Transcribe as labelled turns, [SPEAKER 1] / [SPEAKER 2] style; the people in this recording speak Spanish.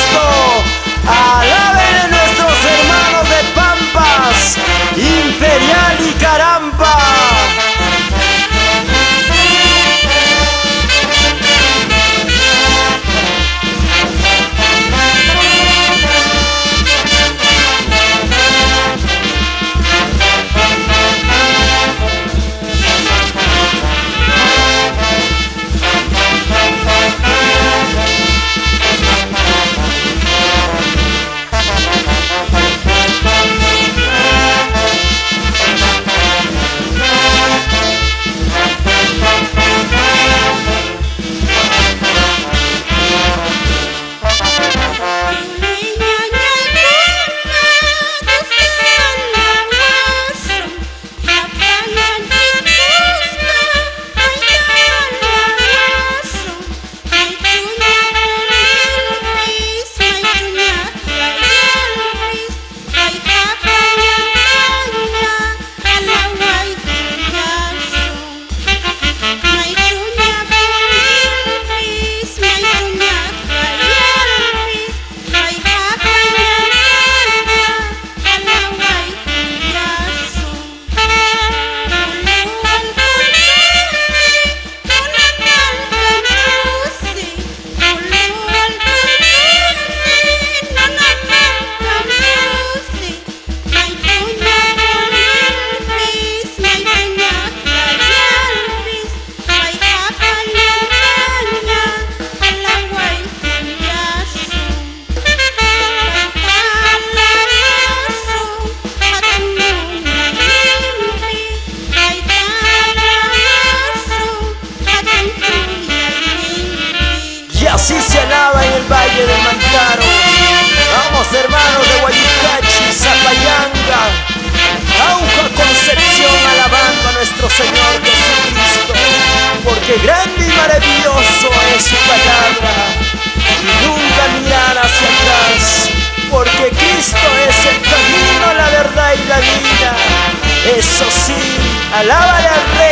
[SPEAKER 1] Cristo. Alaben a nuestros hermanos de Pampas, Imperial y Carampa. Así se alaba en el Valle del Mantaro. Vamos, hermanos de Guayucachi, Zapayanga, Jauja, Concepción, alabando a nuestro Señor Jesucristo, porque grande y maravilloso es su palabra, y nunca mirar hacia atrás, porque Cristo es el camino, la verdad y la vida. Eso sí, alábale al Rey.